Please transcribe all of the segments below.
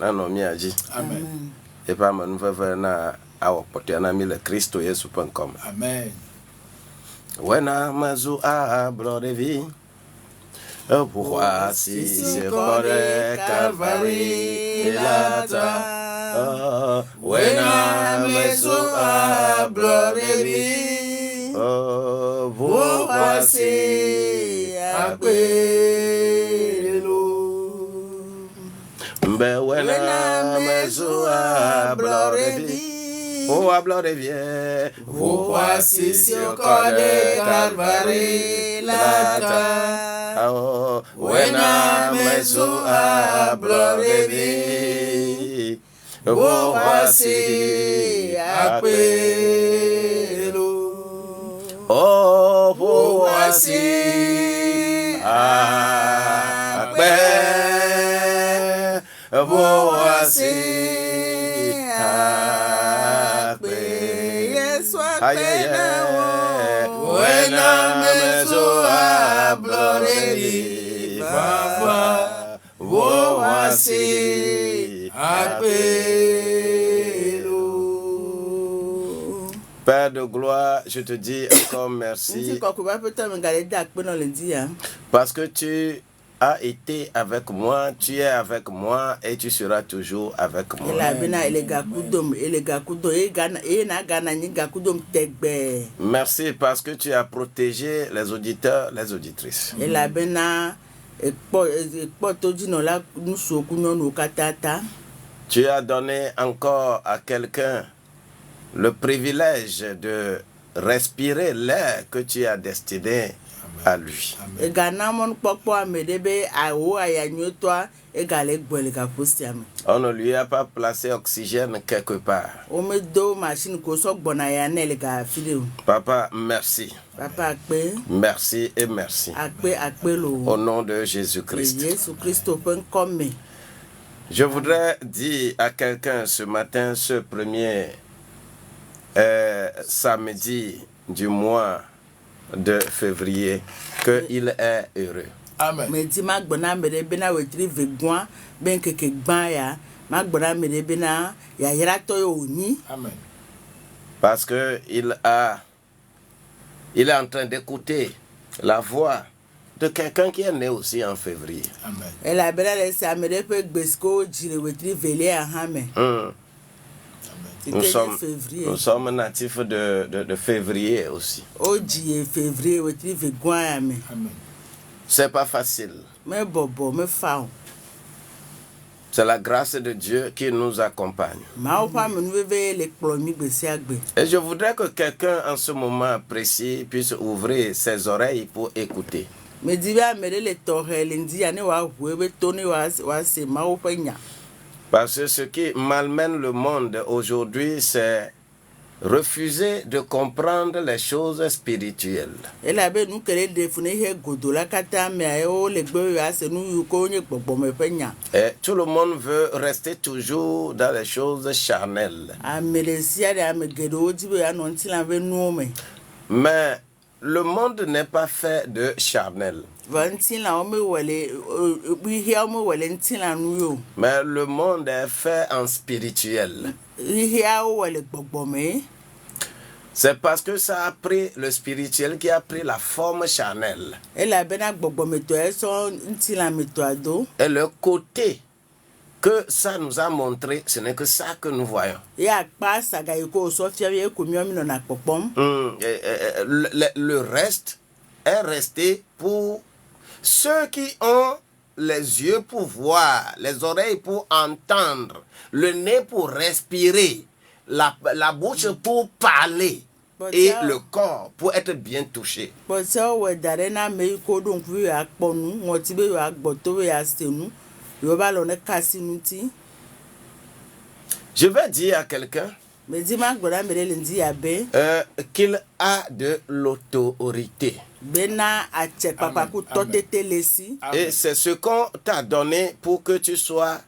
Nano miaji. Amen. Et pas mon frère na awo potiana mi le Christo Yesu .com. Amen. Wena mazu a blorevi. Pourquoi si sur le Calvaire lata. Wena mazu a blorevi. Pourquoi si Be wena mezu a blorevi, oh a blorevi, pourquoi si sur le Calvaire lata, oh wena mezu a blorevi, pourquoi si appelo, oh pourquoi si appelo. Voici Père de gloire, je te dis encore merci parce que tu a été avec moi, tu es avec moi et tu seras toujours avec moi. Merci parce que tu as protégé les auditeurs, les auditrices. Tu as donné encore à quelqu'un le privilège de respirer l'air que tu as destiné à lui. On ne lui a pas placé oxygène quelque part. Papa, merci. Merci et merci. Au nom de Jésus-Christ. Je voudrais dire à quelqu'un ce matin, ce premier samedi du mois de février, qu'il est heureux. Amen. Amen. Parce que il est en train d'écouter la voix de quelqu'un qui est né aussi en février. Amen. Nous sommes natifs de février aussi. Amen. C'est pas facile. C'est la grâce de Dieu qui nous accompagne. Et je voudrais que quelqu'un en ce moment précis puisse ouvrir ses oreilles pour écouter. Parce que ce qui malmène le monde aujourd'hui, c'est refuser de comprendre les choses spirituelles. Et tout le monde veut rester toujours dans les choses charnelles. Mais le monde n'est pas fait de charnel. Mais le monde est fait en spirituel. C'est parce que ça a pris le spirituel qui a pris la forme charnelle. Et le côté que ça nous a montré, ce n'est que ça que nous voyons. Le reste est resté pour ceux qui ont les yeux pour voir, les oreilles pour entendre, le nez pour respirer, la bouche pour parler et le corps pour être bien touché. Je vais dire à quelqu'un qu'il a de l'autorité. Et c'est ce qu'on t'a donné pour que tu sois,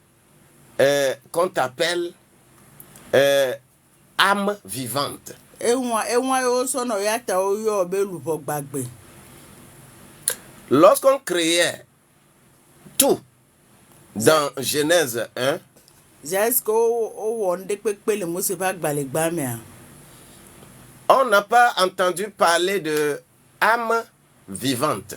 qu'on t'appelle âme vivante. Lorsqu'on créait tout dans Genèse 1, On n'a pas entendu parler de âme vivante.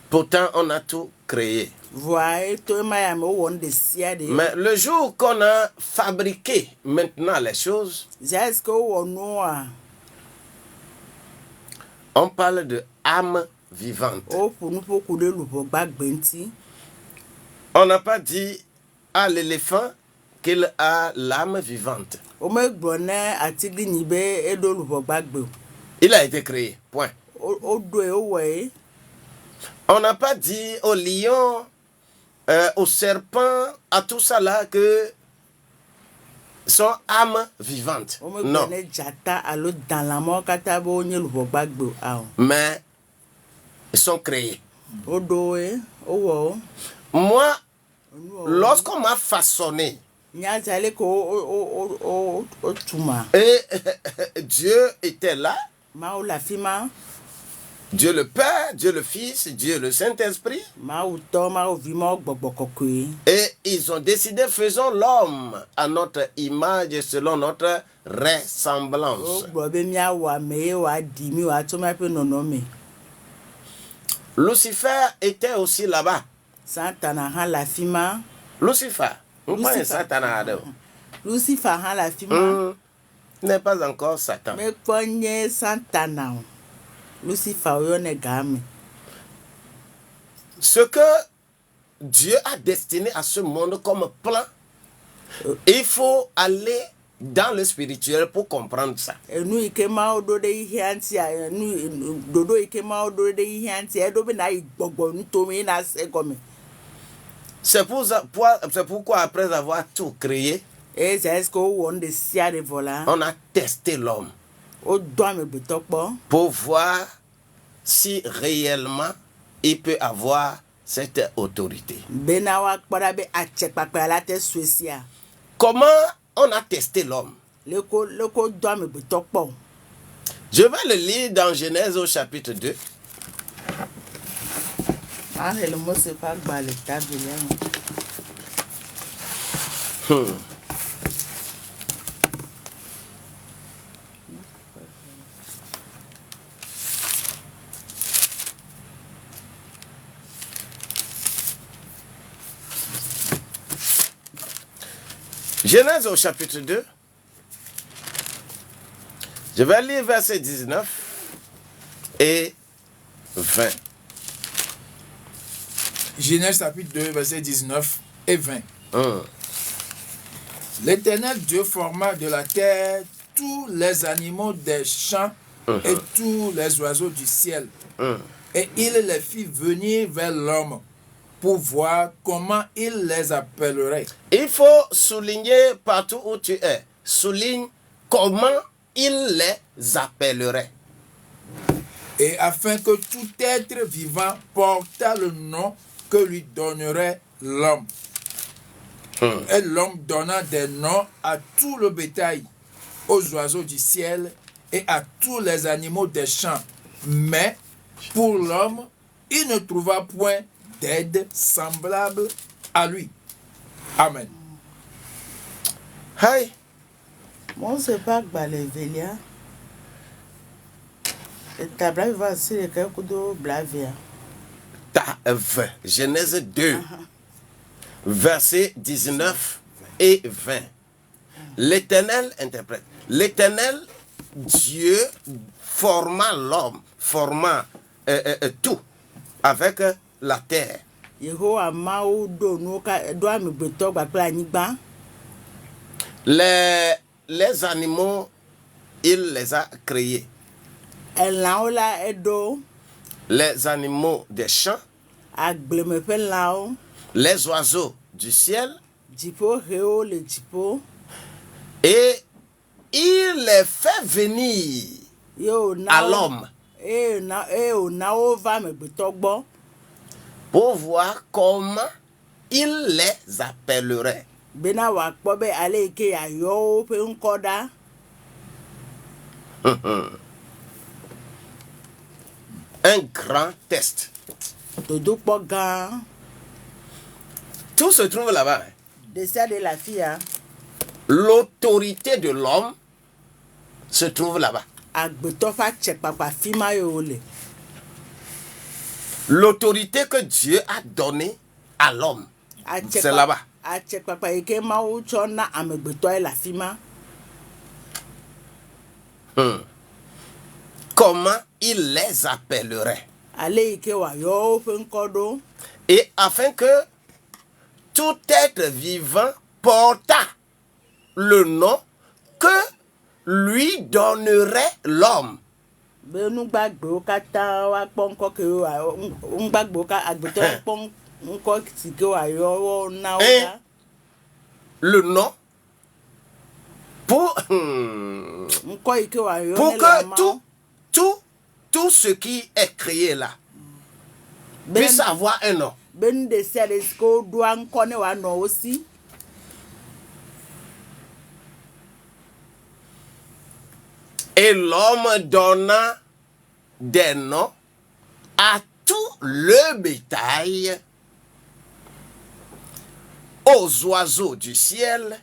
Pourtant, on a tout créé. Mais le jour qu'on a fabriqué maintenant les choses, on parle de âme vivante. On n'a pas dit à l'éléphant qu'il a l'âme vivante. Il a été créé, point. On n'a pas dit au lion, au serpent, à tout ça là que sont âme vivante. Non. Mais ils sont créés. Moi, lorsqu'on m'a façonné, et Dieu était là, Dieu le Père, Dieu le Fils, Dieu le Saint-Esprit. Et ils ont décidé, faisons l'homme à notre image et selon notre ressemblance. Lucifer était aussi là-bas. Lucifer. Lucifer n'est pas encore Satan. Ce que Dieu a destiné à ce monde comme plan, il faut aller dans le spirituel pour comprendre ça. C'est pourquoi après avoir tout créé, on a testé l'homme pour voir si réellement il peut avoir cette autorité. Comment on a testé l'homme? Je vais le lire dans Genèse au chapitre 2. Genèse au chapitre 2. Je vais lire versets 19 et 20. Genèse chapitre 2, versets 19 et 20. L'Éternel Dieu forma de la terre tous les animaux des champs et tous les oiseaux du ciel. Et il les fit venir vers l'homme pour voir comment il les appellerait. Il faut souligner partout où tu es. Souligne comment il les appellerait. Et afin que tout être vivant portât le nom que lui donnerait l'homme. Et l'homme donna des noms à tout le bétail, aux oiseaux du ciel et à tous les animaux des champs. Mais pour l'homme, il ne trouva point d'aide semblable à lui. Amen. Hi. Moi, c'est pas Balavelia. Et ta brave va se le cas de Blavia. Genèse 2, versets 19 et 20. L'Éternel interprète. L'Éternel Dieu forma l'homme, forma tout avec la terre. Les animaux, il les a créés. Les animaux des champs, les oiseaux du ciel, et il les fait venir à l'homme pour voir comment il les appellerait. Un grand test. Tout se trouve là-bas. Destin de la fille, hein. L'autorité de l'homme se trouve là-bas. Agbetɔ fa tse kpakpa fi ma ye wole. L'autorité que Dieu a donnée à l'homme, c'est là-bas. Atse kpakpa yi ke Mawu tsɔ na amegbetɔ ye le afi ma. Comment il les appellerait? Ale yi ke wòayɔ woƒe ŋkɔ ɖo. Et afin que tout être vivant porta le nom que lui donnerait l'homme. Be nugbagbewo katã woakpɔ ŋkɔ ke nugbagbewo ka agbetɔ kpɔ ŋkɔ si ke wòayɔ wo na wo la. Le nom pour Ŋkɔ yi ke wòayɔ pour ne le que amawo. tout ce qui est créé là puisse avoir un nom. Be nu ɖe sia ɖe si ke woɖoa ŋkɔ ne wòanɔ wo si. Et l'homme donna des noms à tout le bétail, aux oiseaux du ciel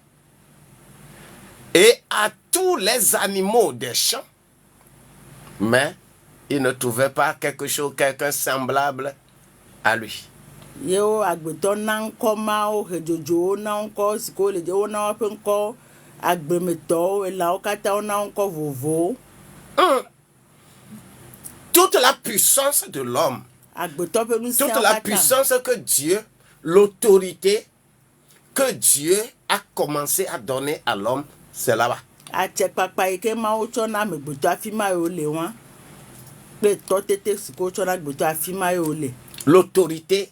et à tous les animaux des champs. Mais il ne trouvait pas quelqu'un semblable à lui. Ye wo agbetɔ na ŋkɔ mawo he dzodzowo na ŋkɔ si ke wole dze wona woƒe ŋkɔ agbemetɔwo elãwo katã wona ŋkɔ vovovowo. Toute la puissance de l'homme, Agbetɔ ƒe ŋusẽ toute la puissance que Dieu, l'autorité que Dieu a commencé à donner à l'homme, c'est là-bas. Atse kpakpa yi ke Mawu tsɔ na amegbetɔ afi ma ye wole wa kple tɔtete si ke wotsɔ na agbetɔ afi ma ye wole. L'autorité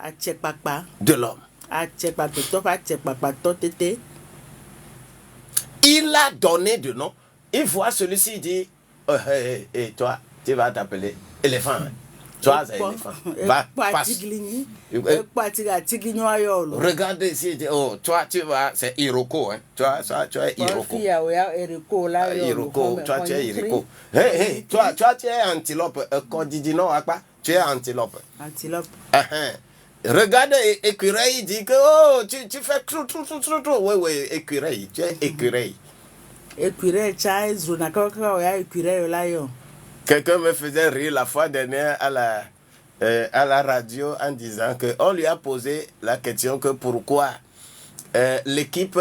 Atse kpakpa. de l'homme. Atse kpakpetɔ ƒe atse kpakpa tɔtete. Il a donné de nom. Il voit celui-ci dit, toi, tu vas t'appeler éléphant. Hein. Toi, c'est éléphant. Va, passe. Regarde ici, oh, toi, tu vas, c'est Iroko. Hein. Toi, tu es Iroko. Iroko, toi, tu es Iroko. Hey, toi, tu es antilope. Quand dit non, tu es antilope. Antilope. Regarde écureuil, il dit que oh, tu fais tout. Oui, écureuil, tu es écureuil. Écureuil, écureuil là yo. Quelqu'un me faisait rire la fois dernière à la radio en disant qu'on lui a posé la question que pourquoi l'équipe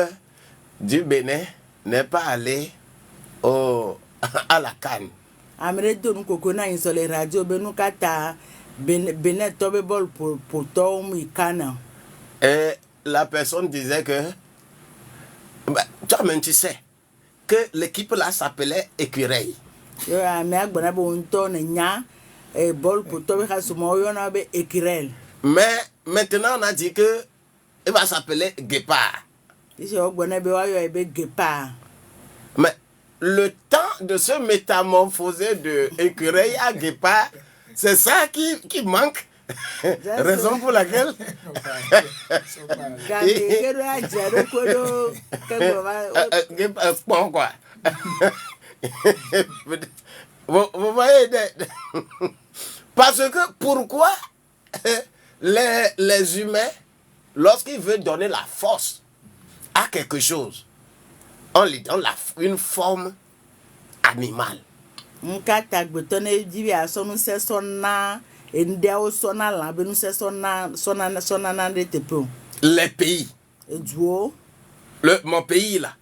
du Bénin n'est pas allée à la CAN. Et la personne disait que toi-même tu sais que l'équipe là s'appelait Écureuil. Mais maintenant on a dit que il va s'appeler Guépard. Mais le temps de se métamorphoser de écureuil à guépard, c'est ça qui manque. Raison pour laquelle quoi. Vous voyez parce que pourquoi les humains, lorsqu'ils veulent donner la force à quelque chose, on lui donne une forme animale. Les pays, mon pays là,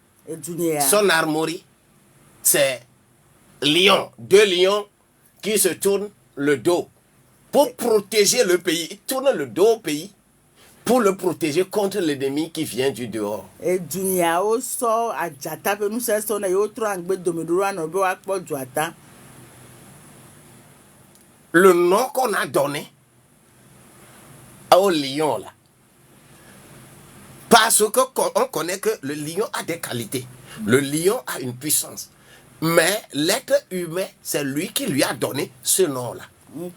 son armoirie, c'est lion, 2 lions qui se tournent le dos pour protéger le pays. Ils tournent le dos au pays pour le protéger contre l'ennemi qui vient du dehors. Le nom qu'on a donné au lion là, parce qu'on connaît que le lion a des qualités, le lion a une puissance, mais l'être humain, c'est lui qui lui a donné ce nom-là. Vous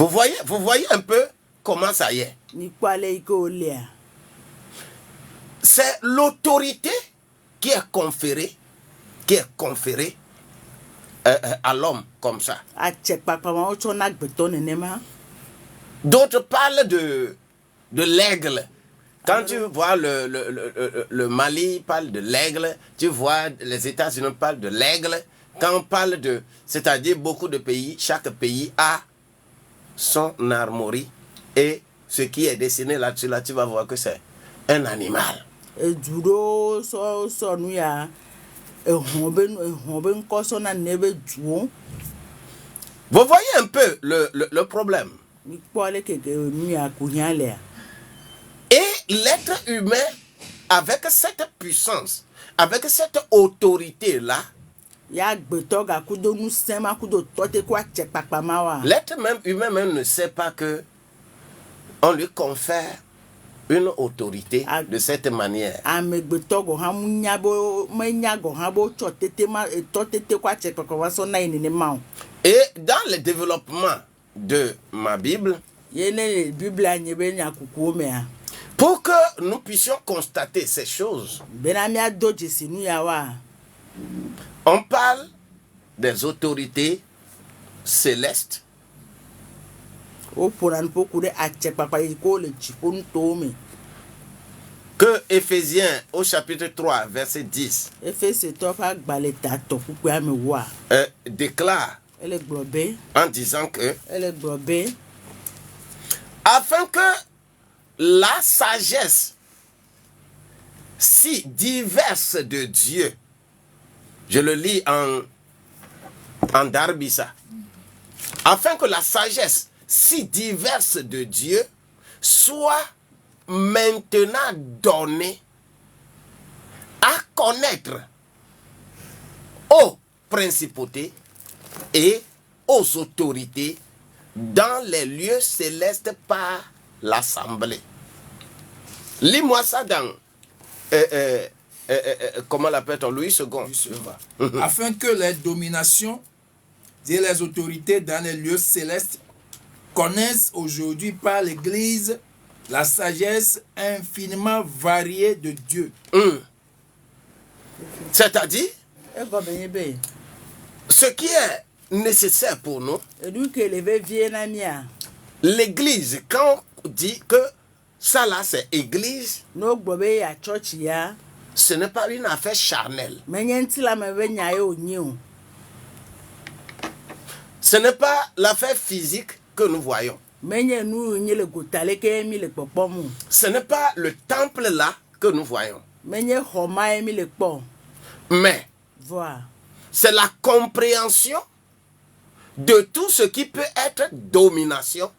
voyez un peu comment ça y est. C'est l'autorité qui est conféré à l'homme comme ça. D'autres parlent de l'aigle. Quand tu vois le Mali parle de l'aigle, tu vois les États-Unis parlent de l'aigle. Quand on parle de, c'est-à-dire beaucoup de pays, chaque pays a son armoirie et ce qui est dessiné là-dessus, là, tu vas voir que c'est un animal. Vous voyez un peu le problème. Et l'être humain, avec cette puissance, avec cette autorité-là, l'être même humain même ne sait pas que on lui confère une autorité de cette manière. Et dans le développement de ma Bible, pour que nous puissions constater ces choses, on parle des autorités célestes que Éphésiens au chapitre 3 verset 10 déclare en disant que afin que la sagesse si diverse de Dieu, je le lis en Darbissa, afin que la sagesse si diverse de Dieu soit maintenant donnée à connaître aux principautés et aux autorités dans les lieux célestes par l'assemblée. Lis-moi ça dans comment l'appelle-t-on, Louis II. Afin que les dominations et les autorités dans les lieux célestes connaissent aujourd'hui par l'Église la sagesse infiniment variée de Dieu. C'est-à-dire, ce qui est nécessaire pour nous, l'Église, quand on dit que ça là c'est Église, ce n'est pas une affaire charnelle. Ce n'est pas l'affaire physique que nous voyons. Ce n'est pas le temple là que nous voyons. Mais c'est la compréhension de tout ce qui peut être domination.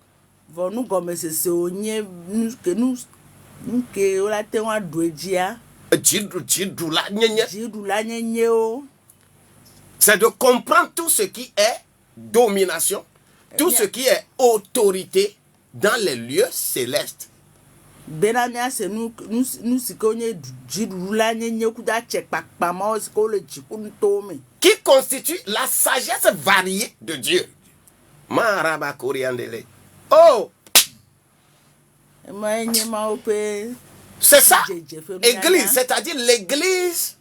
C'est de comprendre tout ce qui est domination, tout ce qui est autorité dans les lieux célestes. Qui constitue la sagesse variée de Dieu. Oh! C'est ça, Église, c'est-à-dire l'Église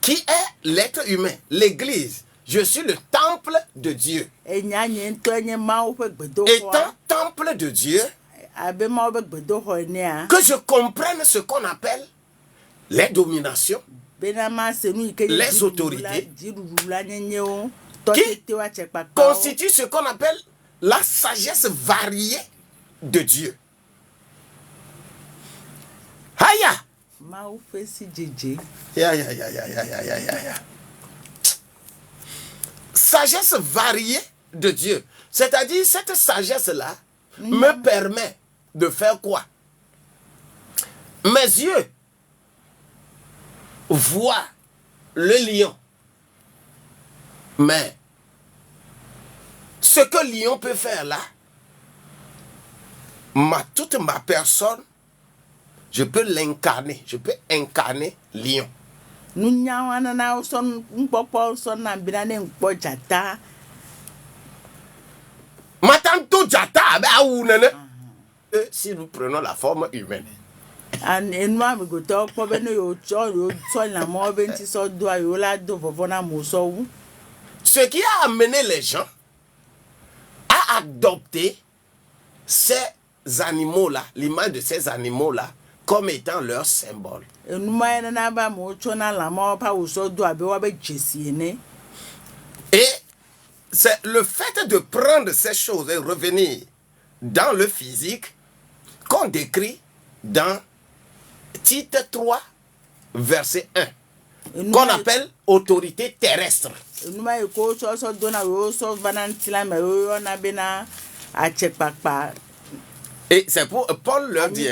qui est l'être humain. L'Église, je suis le temple de Dieu. Étant temple de Dieu, que je comprenne ce qu'on appelle les dominations, les autorités, qui constituent ce qu'on appelle la sagesse variée de Dieu. Haya! Sagesse variée de Dieu. C'est-à-dire, cette sagesse-là me permet de faire quoi? Mes yeux voient le lion. Mais ce que le lion peut faire là, toute ma personne, je peux l'incarner. Je peux incarner lion. Si nous prenons la forme humaine, And enuma mi go to po be no yo so na mo be nti so do ayo la do vovo na mo so wu. Ce qui a amené les gens à adopter ces animaux-là, l'image de ces animaux-là, comme étant leur symbole. Enuma na ba mo cho na la mo pa wo so do abe wa be jesi ne. Et c'est le fait de prendre ces choses et revenir dans le physique qu'on décrit dans Tite 3, verset 1, qu'on appelle autorité terrestre. Enuma ko so do na wo so banantila me yo na be na a chekpakpa. Et c'est pour Paul leur dit,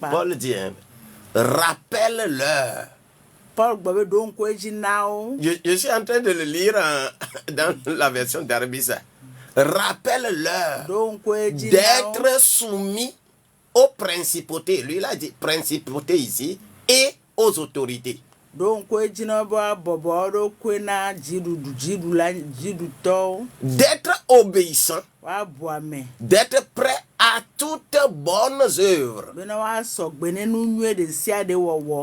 Paul dit, rappelle-leur. Paul bobe don ko ejinao. Je suis en train de le lire dans la version d'Arabisa. Rappelle-leur d'être soumis aux principautés. Lui, il a dit principautés ici et aux autorités. D'être obéissant, d'être prêt à toutes bonnes œuvres.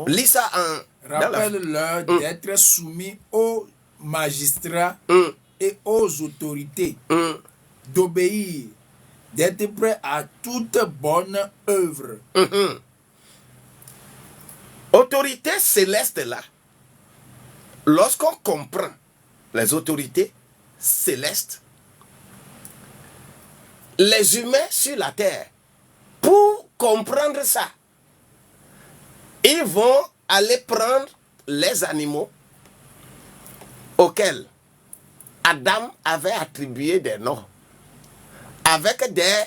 Lis ça en... Rappelle-leur d'être soumis aux magistrats et aux autorités, d'obéir, d'être prêt à toute bonne œuvre. Autorité céleste là, lorsqu'on comprend les autorités célestes, les humains sur la terre, pour comprendre ça, ils vont aller prendre les animaux auxquels Adam avait attribué des noms, avec des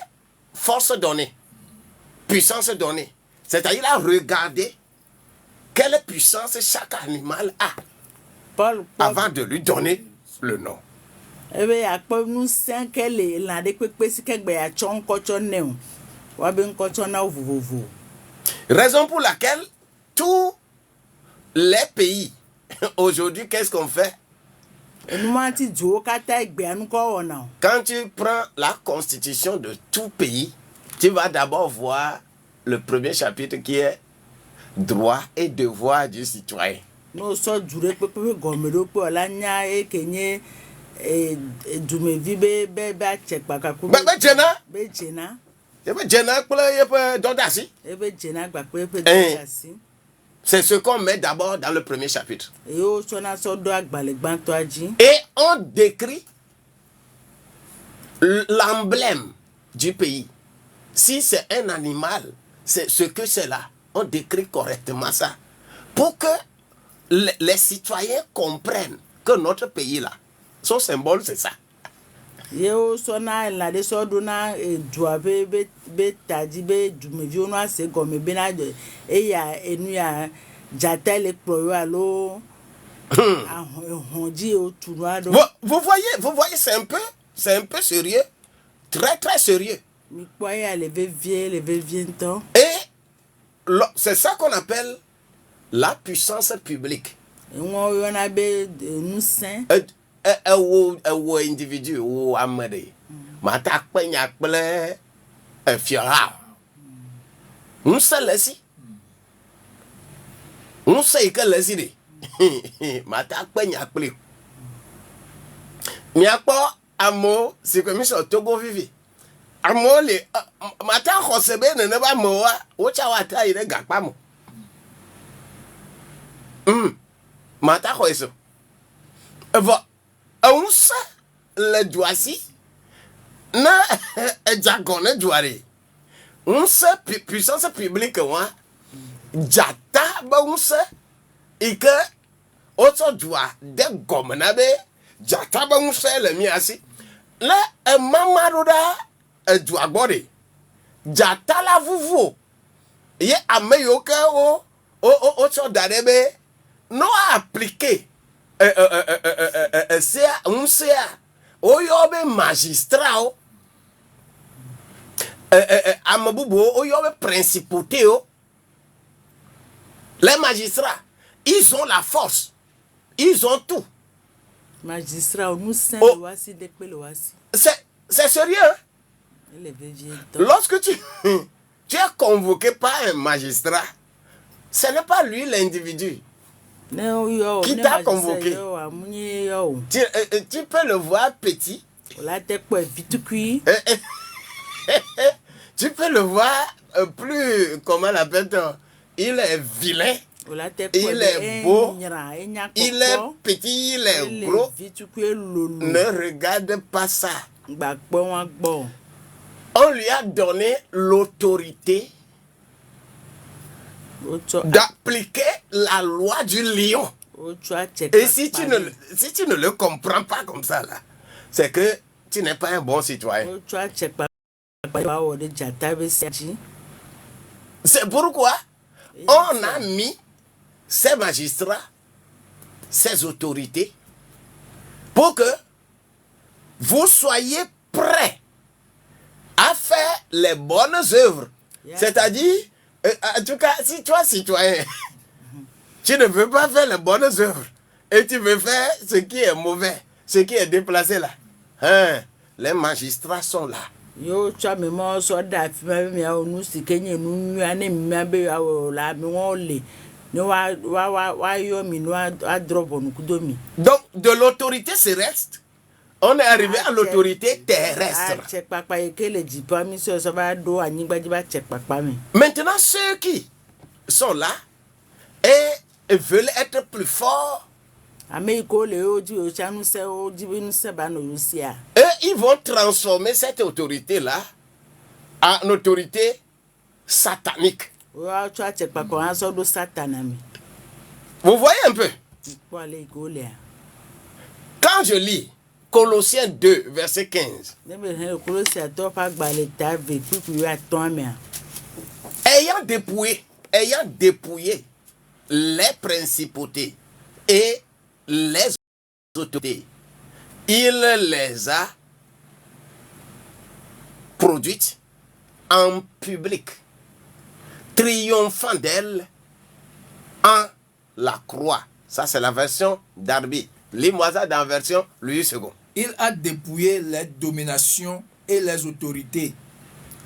forces données, puissances données. C'est-à-dire à regarder quelle puissance chaque animal a avant de lui donner le nom. Raison pour laquelle tous les pays, aujourd'hui, qu'est-ce qu'on fait? Quand tu prends la constitution de tout pays, tu vas d'abord voir le premier chapitre qui est droit et devoir du citoyen. Mais c'est ce qu'on met d'abord dans le premier chapitre. Et on décrit l'emblème du pays. Si c'est un animal, c'est ce que c'est là. On décrit correctement ça. Pour que les citoyens comprennent que notre pays là, son symbole c'est ça. Vous voyez, c'est un peu sérieux, très très sérieux. Et c'est ça qu'on appelle la puissance publique. Individu ou amade mata penya kple fiara unse lesi unse ike lesi de mata penya kple miakpo amo sikomission Togo vivi amo le mata khosebe ne ba mo wa wo cha wa ta ire gapa mo mata khoiso eva on sait le doisi na ejagone douare on sait puissance publique wa jata ba on sait et que auto doit de gomme na be jata ba on sait le mi asi la mamaruda douagbore jata la vuvu ye ameyoka o so darebe no appliquer c'est un CA. Oyobe magistrat. Amabubo, oyobe principauté. Les magistrats, ils ont la force. Ils ont tout. Magistrat, nous sommes c'est sérieux. Lorsque tu tu es convoqué par un magistrat. Ce n'est pas lui l'individu qui t'a convoqué. Tu peux le voir petit. Tu peux le voir plus, comment l'appelle-t-on? Il est vilain. Il est beau, il est petit, il est gros. Ne regarde pas ça. On lui a donné l'autorité d'appliquer la loi du lion. Et si tu ne le comprends pas comme ça, là, c'est que tu n'es pas un bon citoyen. C'est pourquoi on a mis ces magistrats, ces autorités, pour que vous soyez prêts à faire les bonnes œuvres. C'est-à-dire, en tout cas, si toi, citoyen, tu ne veux pas faire les bonnes œuvres et tu veux faire ce qui est mauvais, ce qui est déplacé là, hein, les magistrats sont là. Yo cha me mo so da fi ma mi a onu sikenye nu nwa ne mi abe la mi won le ni wa yo mi no a drop on kudo mi. Donc de l'autorité céleste, on est arrivé à l'autorité terrestre. Maintenant ceux qui sont là et veulent être plus forts, eux, ils vont transformer cette autorité-là en autorité satanique. Vous voyez un peu? Quand je lis Colossiens 2, verset 15, ayant dépouillé les principautés et les autorités, il les a produites en public, triomphant d'elles en la croix. Ça, c'est la version Darby. Lis-moi ça dans la version Louis II. Il a dépouillé les dominations et les autorités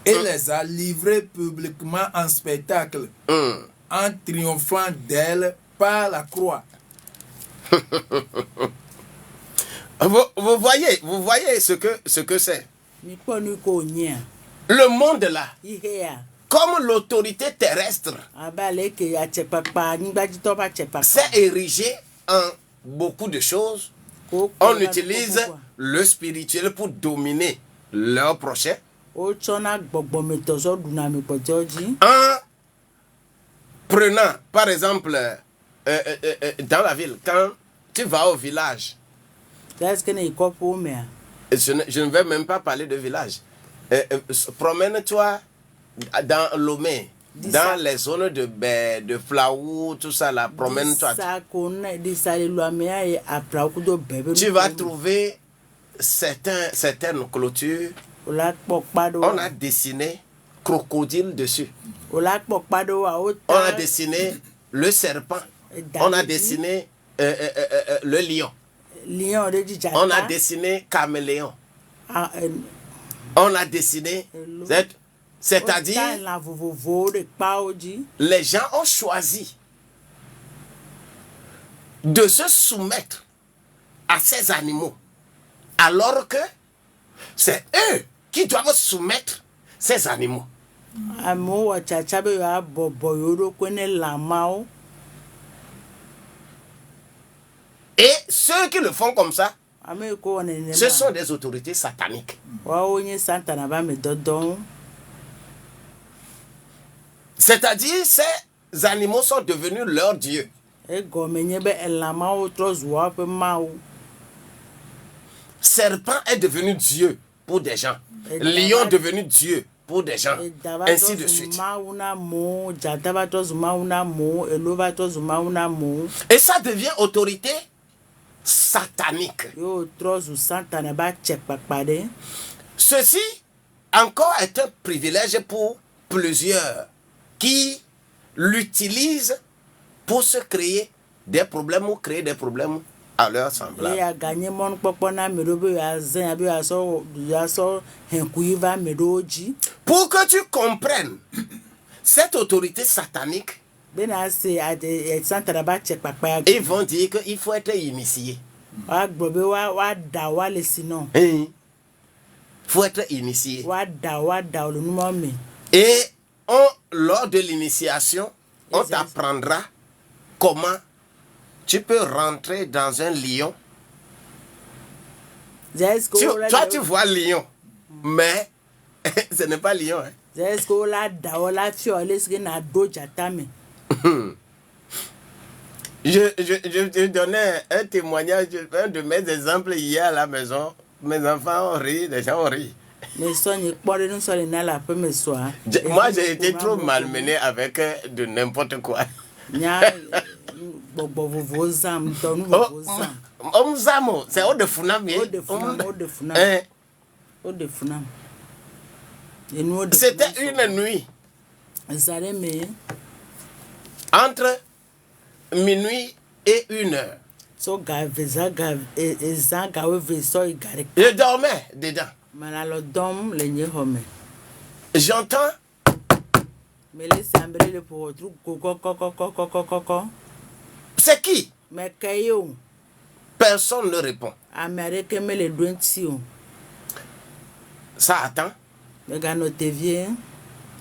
et les a livrées publiquement en spectacle, en triomphant d'elles par la croix. Vous voyez ce que c'est. Le monde là, comme l'autorité terrestre, s'est érigé en beaucoup de choses. On utilise le spirituel pour dominer leur prochain. En prenant, par exemple, dans la ville, quand tu vas au village, je ne vais même pas parler de village. Promène-toi dans Lomé, dans les zones de Flaou, tout ça là, promène-toi. Tu vas trouver certaines clôtures. On a dessiné crocodile dessus. On a dessiné le serpent. On a dessiné le lion. On a dessiné caméléon. On a dessiné, c'est-à-dire, les gens ont choisi de se soumettre à ces animaux, alors que c'est eux qui doivent soumettre ces animaux. Et ceux qui le font comme ça, ce sont des autorités sataniques. C'est-à-dire, ces animaux sont devenus leurs dieux. Serpent est devenu Dieu pour des gens. Lion est devenu Dieu pour des gens. Ainsi de suite. Et ça devient autorité satanique. Ceci encore est un privilège pour plusieurs qui l'utilisent pour se créer des problèmes ou créer des problèmes à leur Et semblable. a gagné mon popona medobe ya zen abi ya so henkuiva medoji. Pour que tu comprennes cette autorité satanique, Bena se a de santara ba check papa. ils vont dire qu'il faut être initié. Wa gbobe wa da wa le sinon. Il faut être initié. Wa da le numéro me. Et lors de l'initiation, on t'apprendra comment tu peux rentrer dans un lion. Toi, tu vois lion, mais ce n'est pas lion. Hein. Je donnais un témoignage, un de mes exemples hier à la maison. Mes enfants ont ri, les gens ont ri. Moi, j'ai été trop malmené avec de n'importe quoi. C'est au de Funam. C'était une nuit. Entre minuit et 1h. Je dormais dedans. J'entends. C'est qui? Personne ne répond. Ça attend.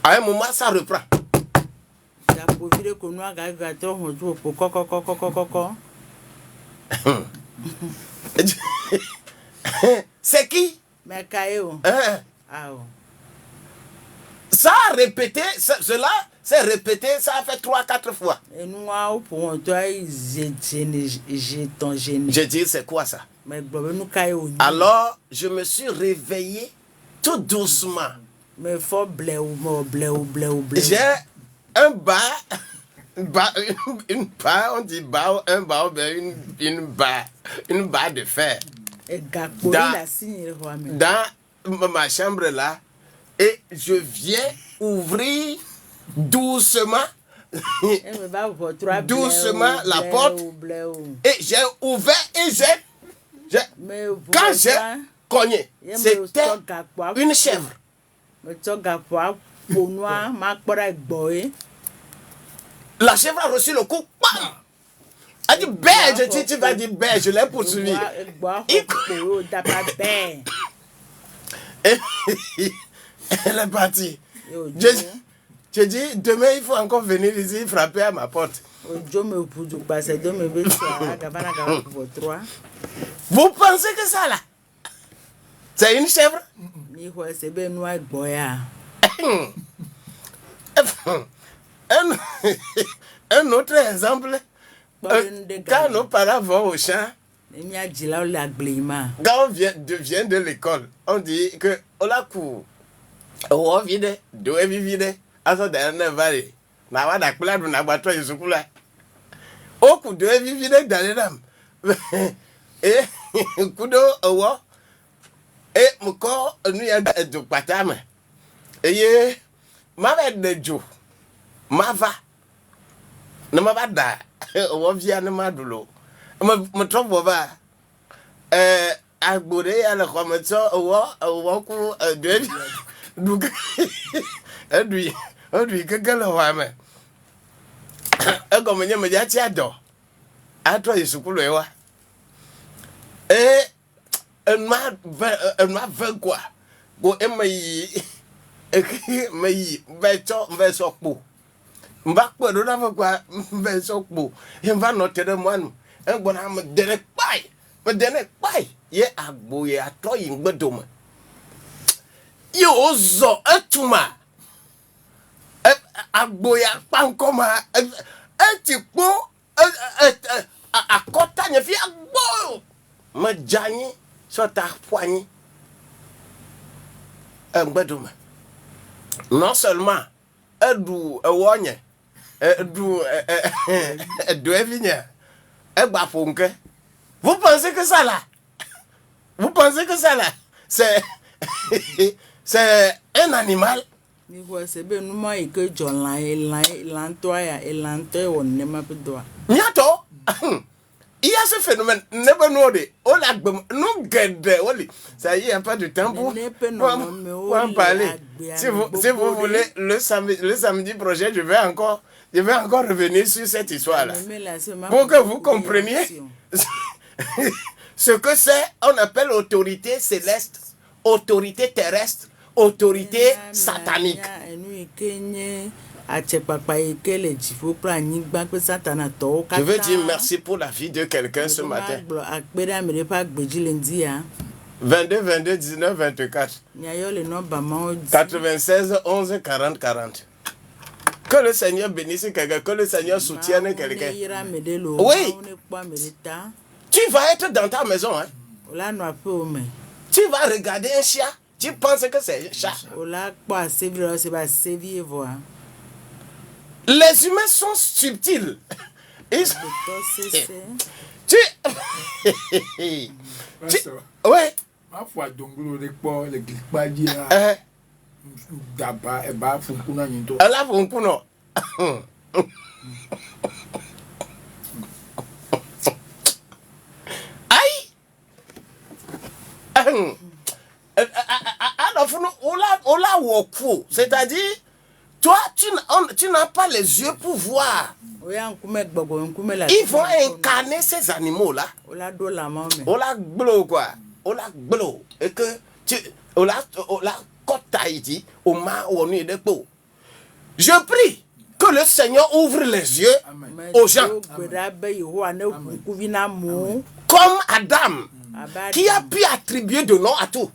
À un moment, ça reprend. C'est qui? Ça a répété, cela s'est répété, ça a fait 3-4 fois. J'ai dit, c'est quoi ça? Alors, je me suis réveillé tout doucement. J'ai un bas, une barre, on dit barre, un barre, une barre de fer. Dans ma chambre là, et je viens ouvrir doucement la porte, et j'ai ouvert et quand j'ai cogné, c'était une chèvre. La chèvre a reçu le coup. Bam! Elle dit ben, je dis tu vas dire ben, je l'ai poursuivi. Elle est partie. Je dis demain il faut encore venir ici frapper à ma porte. Vous pensez que ça là, c'est une chèvre? Un autre exemple, quand nos parents vont au champ, quand on vient de l'école, on dit que on a couru, on vide, deux vide, à ça derrière vallée, na wa dakula du na bato yisukula, au coup de vide dans les dames, et kudo owo, et mon corps nous y a du patame, et ma mère de Joe. Mava na mabada o via na madulo me trouve ba agbore ya le kometo o ku de du adui kekele wa me e go menye me ja ti ado ato isukulu e wa enma quoi go emayi mayi beto besokpo mba po do na fa besokpo e va noter de moanu en gbona me dene pai ye agbo ye ato yin gbedoma ye ozo etuma agbo ya pankoma etipo akota nye fi agbo me janyi so ta poigny gbedoma. Non seulement Edu Ewonye, Edu Evigne, Ebafonke. Vous pensez que ça là? Vous pensez que ça là? C'est un animal? Niato, Il y a ce phénomène. On ça y est, il n'y a pas de temps pour en parler. Si vous voulez, le samedi prochain, je vais encore revenir sur cette histoire-là. Pour que vous compreniez ce que c'est, on appelle autorité céleste, autorité terrestre, autorité satanique. Je veux dire merci pour la vie de quelqu'un ce matin. 22, 22, 19, 24. 96, 11, 40, 40. Que le Seigneur bénisse quelqu'un, que le Seigneur soutienne quelqu'un. Oui. Tu vas être dans ta maison. Hein? Tu vas regarder un chien. Tu penses que c'est un chat. Les humains sont subtils. Ouais. C'est-à-dire, toi, tu n'as pas les yeux pour voir. Ils vont incarner ces animaux-là. Et que je prie que le Seigneur ouvre les yeux aux gens. Comme Adam, qui a pu attribuer de nom à tout.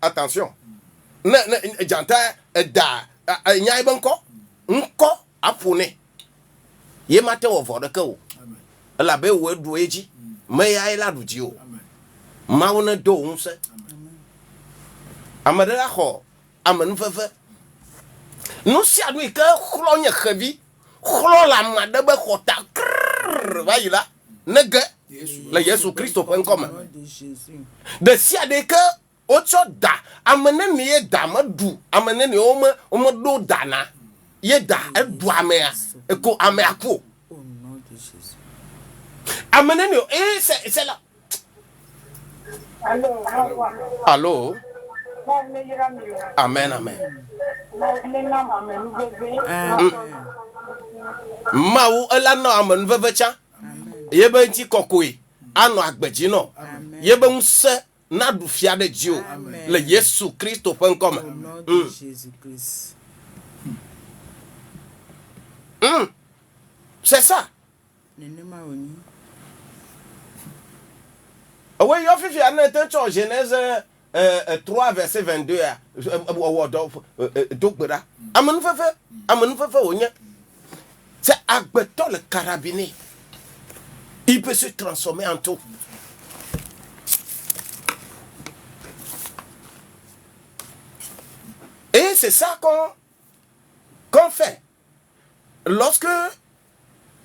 Attention. Le Jésus-Christ.com. De si a des que autre da amene ni da madu amene ni o do dana ye da edu amea eko amea ko amene ni c'est là. Allô. Amen, amen. Maou elano amen vevecha. Yebe nti kokoi ano agbeji no. Yebe nse na du fia de Dieu. Le Jésus-Christ.com. C'est ça. Oui, il y a un Genèse 3, verset 22. C'est Agbeton le carabinier. Il peut se transformer en tout. Et c'est ça qu'on fait. Lorsque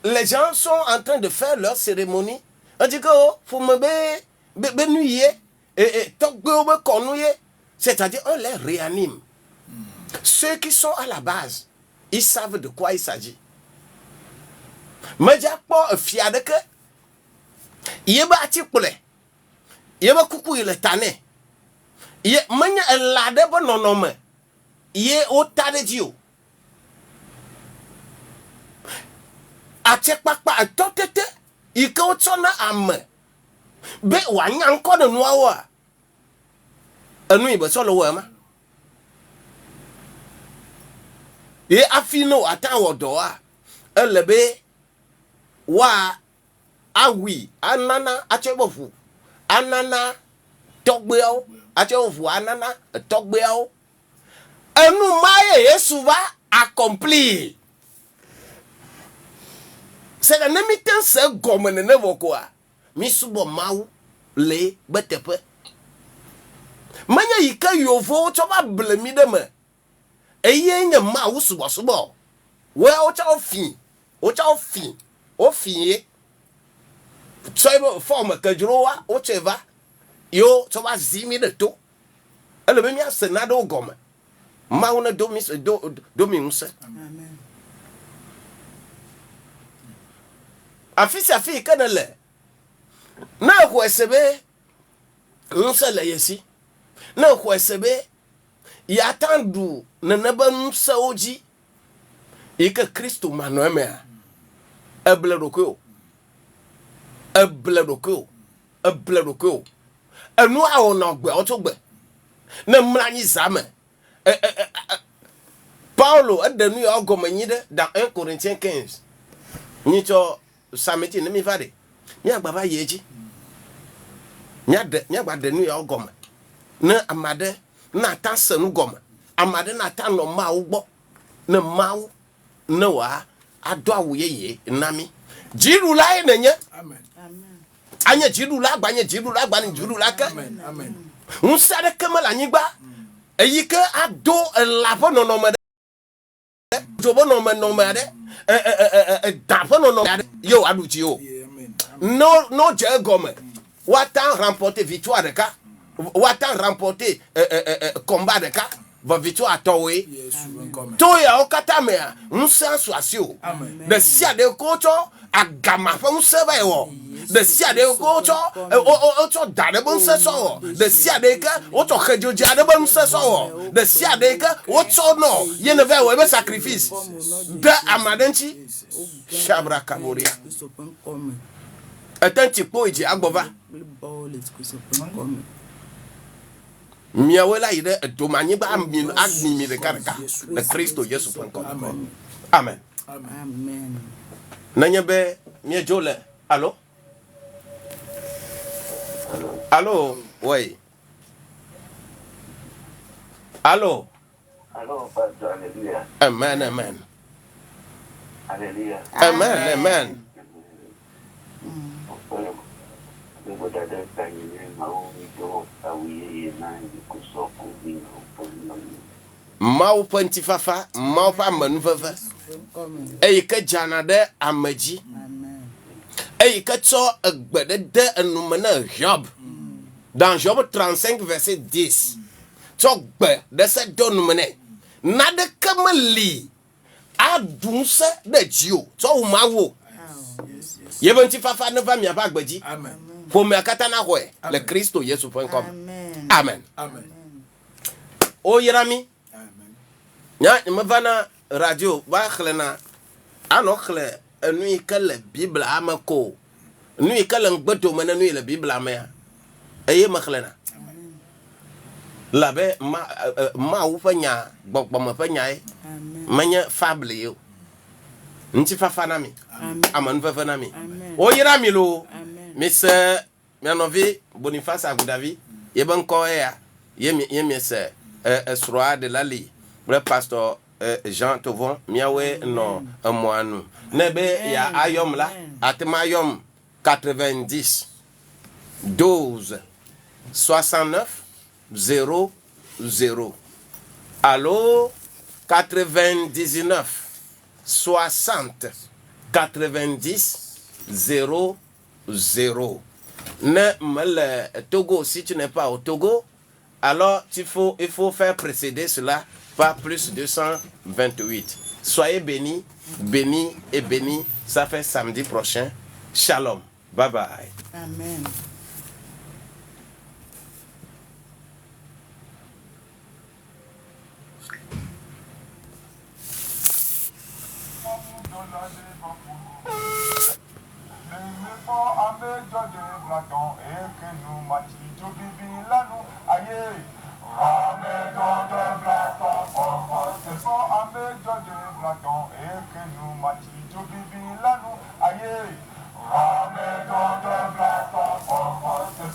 les gens sont en train de faire leur cérémonie, on dit que faut me bénuyer et c'est-à-dire on les réanime. Ceux qui sont à la base, ils savent de quoi il s'agit. Mais il y a pas fiade que yeba atipule yeba kuku ile tane ye manya elade bo nonome ye otade dio atekpakpa atotete ike otsona ame be wanya nko de nuawa anu ibe so lo wa ma ye afino atan wodoa elebe wa awi anana achebofu anana togbeo achebofu anana togbeo enu maye Yesu va accomplir. C'est la nemiten se gomene ne vokoa misubo mau le betepe manya yika yovo choba blemi de me eye nya mau subo we o cha ofin so ebe forme que droa o cheva yo so ba zimi de to ele be mi asenado gome ma una dominus amen Afisi afi kanale. Na kwesebe nsele yesi. Na kwesebe ya tandu na naba nsa oji. Ika Kristo manoeme. Ebledoko. Enu a ona gbe otogbe. Na mranyi zame. Paulo adenu ya ogomanyide dans 1 Corinthiens 15. Nicho sameti ne mi vade. Mi agbaba yeji. Mi agbade nu ya ogoma. Na amade na tansanu goma. Amade na tan no ma ugbo. Na mawo na wa ado awoyeye nami. Jirula enye. Amen. Anya jirula agbanye jirula agbani jirula ka. Amen. Amen. Unsade kemala nyigba. Eyike ado labo no no Jobo no made. Dapo no yo aduchi yo. No je gomme. Watan remporter victoire de ka. Watan remporter combat de ka. Va victoire towe. Toya okatame unsa swasio. De sia de kocho agama fa unseba yo. De sia de kocho ocho dade bon seso. De sia de ka ocho khejoji ade bon seso. De sia de ka ocho no ye ne ve we sacrifice. De amadenchi shabra kaboria. Atenti poiji agbova. Miawela ide domani ba admimi de karka de Kristo Yesu .com. Amen. Amen. Nanyebe mie jole. Allô? Allô? Oui. Allô? Allô, Pasteur, alléluia. Amen, amen. Alléluia. Amen, amen. Mau pantifafa, mau pa manufafa. Ey ka janade amaji. Ey ka tso agbede de enumena Job. Dans Job 35 verset 10. Tso gbe de se donumene. Nade kamali adunse de jio. Tso umawo. Yebantifafa ne va mi abagbeji. Amen. Pour me katana hwe le Kristo Yesu.com. Amen. Amen. O yerami. Amen. Nya mvana radio ba khlena ano khle enu kale Bible amako. Nu kale ngbeto mena nu le Bible amaya. Eye makhlena. Labe ma u fanya gbogbo ma fanya e. Manya fable yo. Nti fafana mi. Amen fafana mi. O yerami lo. Mr. Mianovi Boniface Agoudavi, Yeben Koya, Yemi se Sroa de Lali, le pasteur Jean Tovon, Miawe non, un mois nous. Nebe ya ayom la, atmayom 90 12 69 00. Allô 99 60 90 00. Ne le Togo, si tu n'es pas au Togo, alors il faut faire précéder cela par plus 228. Soyez bénis, bénis et bénis. Ça fait samedi prochain. Shalom. Bye bye. Amen. Aye.